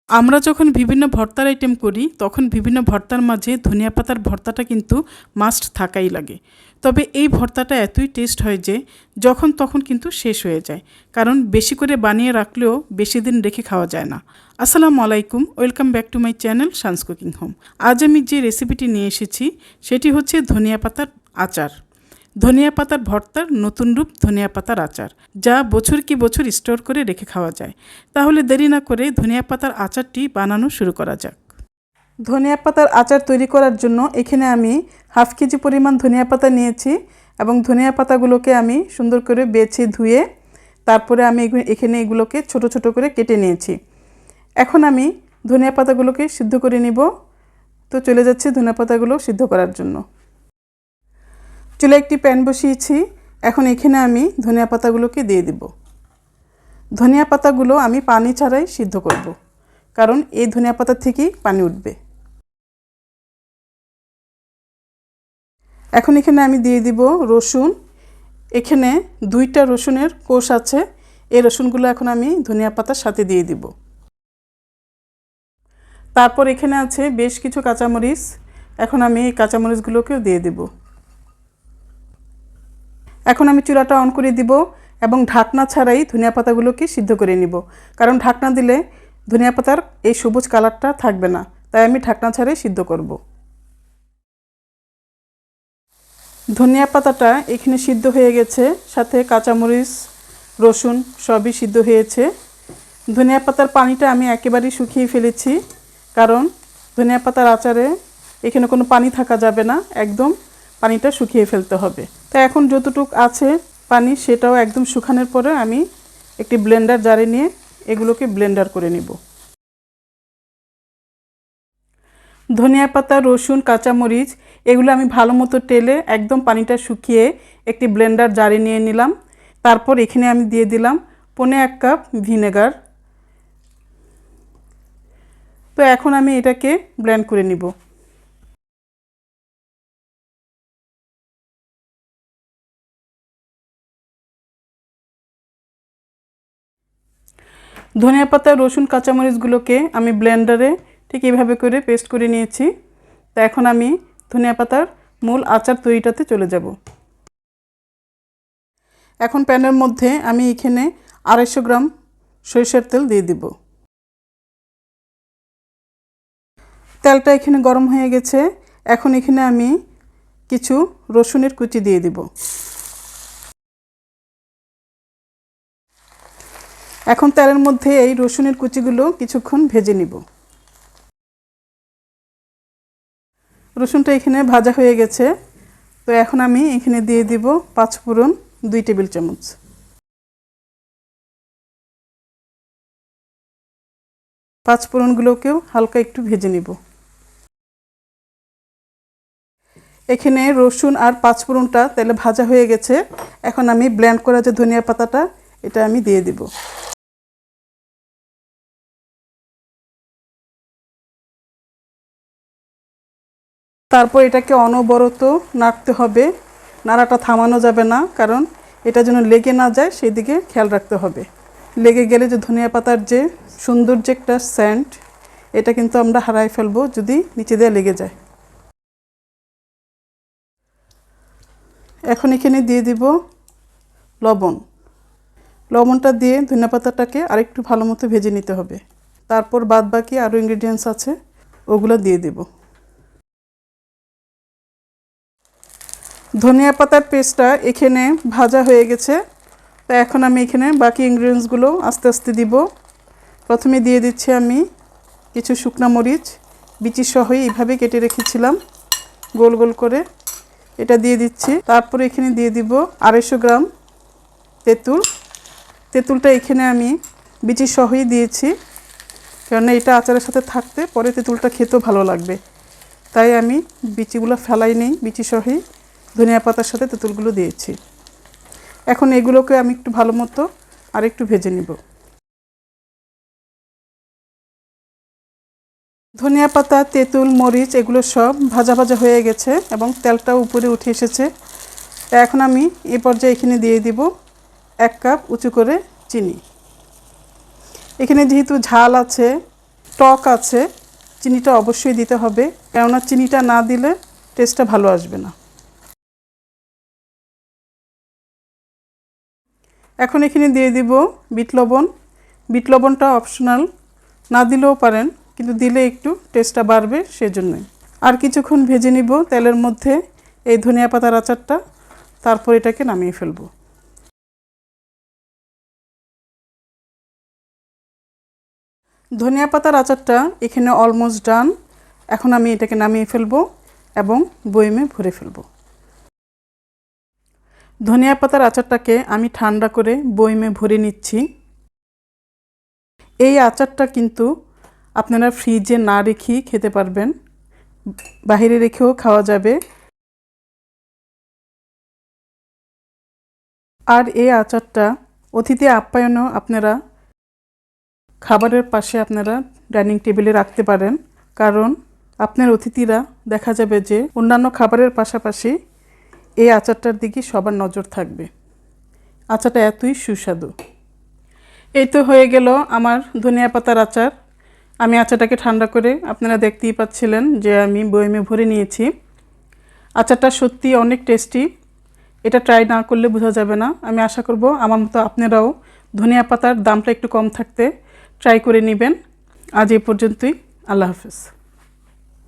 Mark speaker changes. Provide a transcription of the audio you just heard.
Speaker 1: আমরা যখন বিভিন্ন ভর্তার আইটেম করি তখন বিভিন্ন ভর্তার মাঝে ধনিয়া পাতার ভর্তাটা কিন্তু মাস্ট থাকাই লাগে। তবে এই ভর্তাটা এতই টেস্ট হয় যে যখন তখন কিন্তু শেষ হয়ে যায়, কারণ বেশি করে বানিয়ে রাখলেও বেশি দিন রেখে খাওয়া যায় না। আসসালামু আলাইকুম, welcome back to my channel Shan's cooking home. আজ আমি যে রেসিপিটি নিয়ে এসেছি সেটি হচ্ছে ধনিয়া পাতার আচার। ধনিয়া পাতার ভর্তার নতুন রূপ ধনিয়া পাতার আচার, যা বছর কি বছর স্টোর করে রেখে খাওয়া যায়। তাহলে দেরি না করে ধনিয়া পাতার আচারটি বানানো শুরু করা যাক। ধনিয়া পাতার আচার তৈরি করার জন্য এখানে আমি হাফ কেজি পরিমাণ ধনিয়া পাতা নিয়েছি এবং ধনিয়া পাতাগুলোকে আমি সুন্দর করে বেছে ধুয়ে তারপরে আমি এখানে এগুলোকে ছোট ছোট করে কেটে নিয়েছি। এখন আমি ধনিয়া পাতাগুলোকে সিদ্ধ করে নিব। তো চলে যাচ্ছি ধনিয়া পাতাগুলো সিদ্ধ করার জন্য। চুলে একটি প্যান বসিয়েছি। এখন এখানে আমি ধনিয়া পাতাগুলোকে দিয়ে দিব। ধনিয়া পাতাগুলো আমি পানি ছাড়াই সিদ্ধ করব, কারণ এই ধনিয়া পাতা থেকেই পানি উঠবে। এখন এখানে আমি দিয়ে দিব রসুন। এখানে 2টা রসুনের কোষ আছে। এই রসুনগুলো এখন আমি ধনিয়া পাতার সাথে দিয়ে দিব। তারপর এখানে আছে বেশ কিছু কাঁচামরিচ। এখন আমি এই কাঁচামরিচগুলোকেও দিয়ে দিব। এখন আমি চুলাটা অন করে দিব এবং ঢাকনা ছাড়াই ধনিয়া পাতাগুলোকে সিদ্ধ করে নিব, কারণ ঢাকনা দিলে ধনিয়া পাতার এই সবুজ কালারটা থাকবে না, তাই আমি ঢাকনা ছাড়াই সিদ্ধ করব। ধনিয়া পাতাটা এখানে সিদ্ধ হয়ে গেছে, সাথে কাঁচামরিচ রসুন সবই সিদ্ধ হয়েছে। ধনিয়া পাতার পানিটা আমি একেবারেই শুকিয়ে ফেলেছি, কারণ ধনিয়া পাতার আচারে এখানে কোনো পানি থাকা যাবে না, একদম পানিটা শুকিয়ে ফেলতে হবে। তাই এখন যতটুকু আছে পানি সেটাও একদম শুকানোর পরে আমি একটি ব্লেন্ডার জারে নিয়ে এগুলোকে ব্লেন্ডার করে নিব। ধনিয়া পাতা রসুন কাঁচামরিচ এগুলো আমি ভালো মতো টেলে একদম পানিটা শুকিয়ে একটি ব্লেন্ডার জারে নিয়ে নিলাম। তারপর এখানে আমি দিয়ে দিলাম 1.5 কাপ ভিনেগার। তো এখন আমি এটাকে ব্লেন্ড করে নিব। ধনিয়া পাতা রসুন কাঁচামরিচগুলোকে আমি ব্লেন্ডারে ঠিক এইভাবে করে পেস্ট করে নিয়েছি। তো এখন আমি ধনিয়া পাতার মূল আচার তৈরিটাতে চলে যাব। এখন প্যানের মধ্যে আমি এখানে 250 গ্রাম সরিষার তেল দিয়ে দিব। তেলটা এখানে গরম হয়ে গেছে। এখন এখানে আমি কিছু রসুনের কুচি দিয়ে দিব। এখন তেলের মধ্যে এই রসুনের কুচিগুলো কিছুক্ষণ ভেজে নিব। রসুনটা এখানে ভাজা হয়ে গেছে। তো এখন আমি এখানে দিয়ে দিব 5 ফোড়ন 2 টেবিল চামচ। পাঁচ ফোড়নগুলোকেও হালকা একটু ভেজে নিব। এখানে রসুন আর 5 ফোড়নটা তেলে ভাজা হয়ে গেছে। এখন আমি ব্লেন্ড করা যে ধনিয়া পাতাটা এটা আমি দিয়ে দিব। তারপর এটাকে অনবরত নাড়তে হবে, নাড়াটা থামানো যাবে না, কারণ এটা যেন লেগে না যায় সেই দিকে খেয়াল রাখতে হবে। লেগে গেলে যে ধনিয়া পাতার যে সুন্দর যে একটা সেন্ট এটা কিন্তু আমরা হারাই ফেলবো যদি নিচে দিয়ে লেগে যায়। এখন এখানে দিয়ে দিব লবণ। লবণটা দিয়ে ধনিয়া পাতাটাকে আরেকটু ভালো মতো ভেজে নিতে হবে। তারপর বাদ বাকি আরও ইনগ্রিডিয়েন্টস আছে ওগুলো দিয়ে দেব। ধনিয়া পাতার পেস্টটা এখানে ভাজা হয়ে গেছে। তো এখন আমি এখানে বাকি ইনগ্রিডিয়েন্টসগুলো আস্তে আস্তে দিব। প্রথমে দিয়ে দিচ্ছি আমি কিছু শুকনো মরিচ বিচি সহ এইভাবে কেটে রেখেছিলাম গোল গোল করে, এটা দিয়ে দিচ্ছি। তারপরে এখানে দিয়ে দিব 250 গ্রাম তেঁতুল। তেঁতুলটা এখানে আমি বিচি সহই দিয়েছি, কেননা এটা আচারের সাথে থাকতে পরে তেঁতুলটা খেতেও ভালো লাগবে, তাই আমি বিচিগুলো ফেলাই নেই, বিচি সহই ধনিয়া পাতার সাথে তেঁতুলগুলো দিয়েছি। এখন এগুলোকে আমি একটু ভালো মতো আর একটু ভেজে নিব। ধনিয়া পাতা তেঁতুল মরিচ এগুলো সব ভাজা ভাজা হয়ে গেছে এবং তেলটাও উপরে উঠে এসেছে। এখন আমি এই পর্যায়ে এখানে দিয়ে দিব 1 কাপ উঁচু করে চিনি। এখানে যেহেতু ঝাল আছে টক আছে, চিনিটা অবশ্যই দিতে হবে, কেননা চিনিটা না দিলে টেস্টটা ভালো আসবে না। এখন এখানে দিয়ে দিব বিট লবণ। বিট লবণটা অপশনাল, না দিলেও পারেন, কিন্তু দিলে একটু টেস্টটা বাড়বে সেজন্যই। আর কিছুক্ষণ ভেজে নিব তেলের মধ্যে এই ধনিয়া পাতার আচারটা, তারপর এটাকে নামিয়ে ফেলব। ধনিয়া পাতার আচারটা এখানে অলমোস্ট ডান। এখন আমি এটাকে নামিয়ে ফেলব এবং বয়মে ভরে ফেলব। ধনিয়া পাতার আচারটাকে আমি ঠান্ডা করে বয়মে ভরে নিচ্ছি। এই আচারটা কিন্তু আপনারা ফ্রিজে না রেখেই খেতে পারবেন, বাইরে রেখেও খাওয়া যাবে। আর এই আচারটা অতিথি আপ্যায়নেও আপনারা খাবারের পাশে আপনারা ডাইনিং টেবিলে রাখতে পারেন, কারণ আপনার অতিথিরা দেখা যাবে যে অন্যান্য খাবারের পাশাপাশি এই আচারটার দিকে সবার নজর থাকবে। আচারটা এতই সুস্বাদু। এই তো হয়ে গেল আমার ধনিয়া পাতার আচার। আমি আচারটাকে ঠান্ডা করে আপনারা দেখতেই পাচ্ছিলেন যে আমি বয়মে ভরে নিয়েছি। আচারটা সত্যি অনেক টেস্টি, এটা ট্রাই না করলে বোঝা যাবে না। আমি আশা করব আমার মতো আপনারাও ধনিয়া পাতার দামটা একটু কম থাকতে ট্রাই করে নেবেন। আজ এই পর্যন্তই, আল্লাহ হাফেজ।